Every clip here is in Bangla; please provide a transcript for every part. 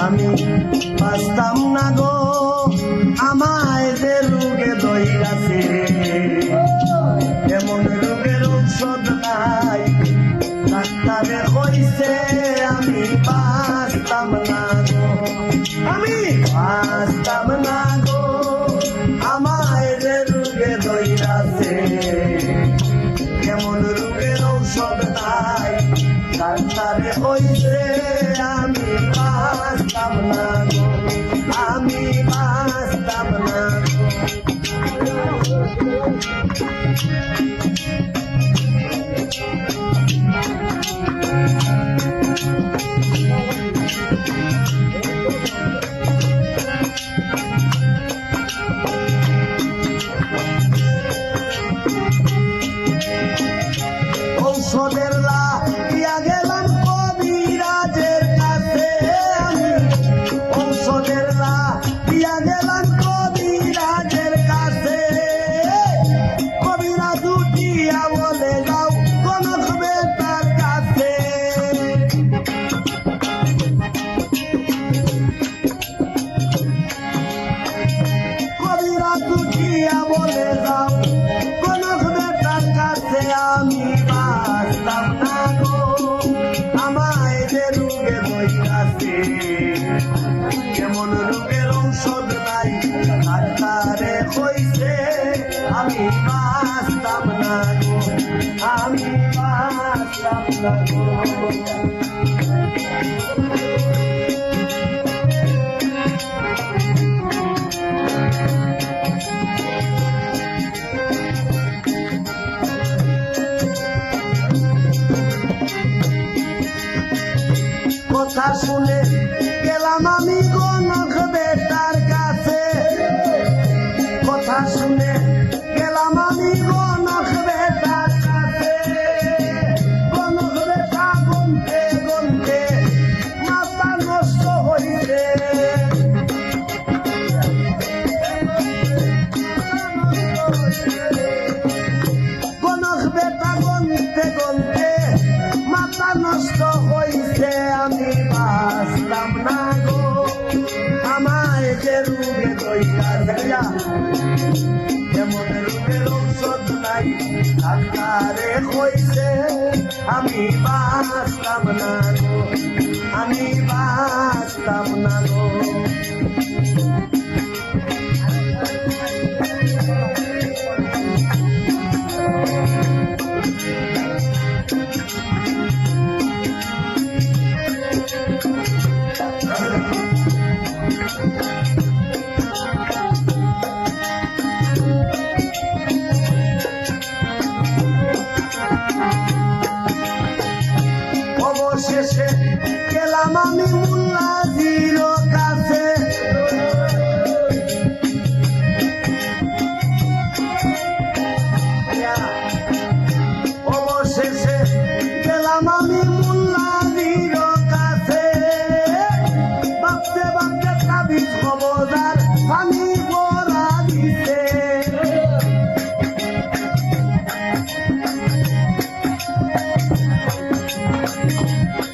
আমি বাঁচতাম না গো আমায় যে রোগে দইরাছে এমন রোগের ঔষধ নাই ডাক্তারে কইছে আমি বাঁচতাম না গো আমি বাঁচতাম না গো আমায় যে রোগে দইরাছে এমন রোগের ঔষধ নাই ডাক্তারে কইছে আমি বাঁচতাম না গো আমি বাঁচতাম না ঔষধের লাগিয়া গেলাম কবিরাজের কাছে আমি ঔষধের লাগিয়া গেলাম কবিরাজের কাছে কবিরাজ উঠিয়া বলে যাও কনক বেটার কাছে কবিরাজ উঠিয়া বলে যাও কনক বেটার কাছে আমি বাঁচতাম না গো আমায় যে রোগে দইরাছে এমন রোগের ঔষধ নাই ডাক্তারে কইছে আমি বাঁচতাম না গো আমি বাঁচতাম না গো কথা শুনে গেলাম আমি কনক বেটার কাছে কথা শুনে গেলাম আমি কনক বেটার কাছে কনক বেটা গুনতে গুনতে মাথা নষ্ট হইছে কনক বেটা গুনতে গুনতে মাথা নষ্ট হইছে আমি বাঁচলাম না গো আমায় যে রোগে দইরাছে এমন রোগের ঔষধ নাই ডাক্তারে কইছে আমি বাঁচলাম না গো আমি বাঁচলাম না গো অবশেষে গেলাম আমি মুল্লাজির কাছে অবশেষে গেলাম আমি মুল্লাজির কাছে ভাবতে ভাবতে তাবিজ খবরদার পানি ভরা দিছে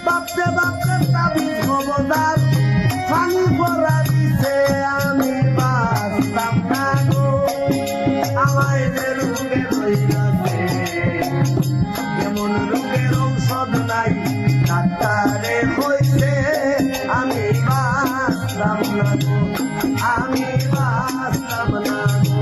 বাপতে বাপতে তাবিজ খবরদার পানি ভরা দিছে আমি বাঁচতাম না গো আমায় যে রোগে দইরাছে এমন রোগের ঔষধ নাই ডাক্তারে কইছে আমি বাঁচতাম না গো আমি বাঁচতাম না গো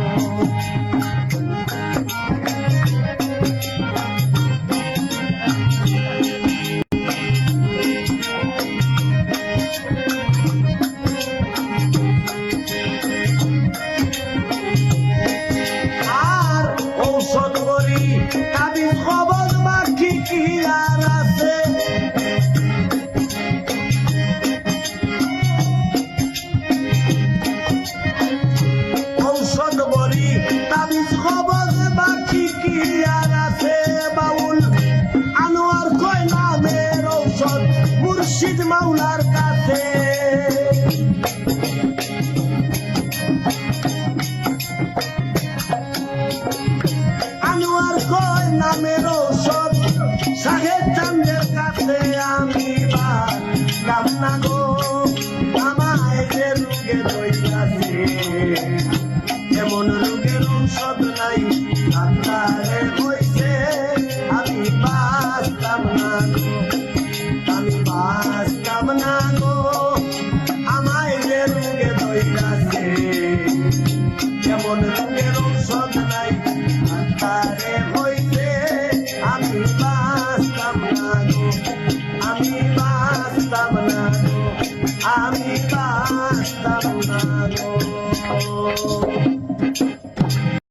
ঔষধ বড়ি তাবিজ খবর বাকি কি আর আছে ঔষধ বড়ি তাবিজ খবর বাকি কি আর আছে বাউল আনোয়ার কয় নামের ঔষধ মুর্শিদ মাওলার কাছে আনোয়ার কয় নামের ঔষধ সাহেব চান্দের কাছে আমি বাঁচলাম না গো। আমায় যে রোগে ধইরাছে এমন রোগের ঔষধ নাই ডাক্তারে হইছে আমি বাঁচতাম না গো আমি বাঁচতাম না গো আমায় যে রোগে ধইরাছে এমন রোগের ঔষধ নাই ডাক্তারে হইছে আমি বাঁচতাম না গো আমি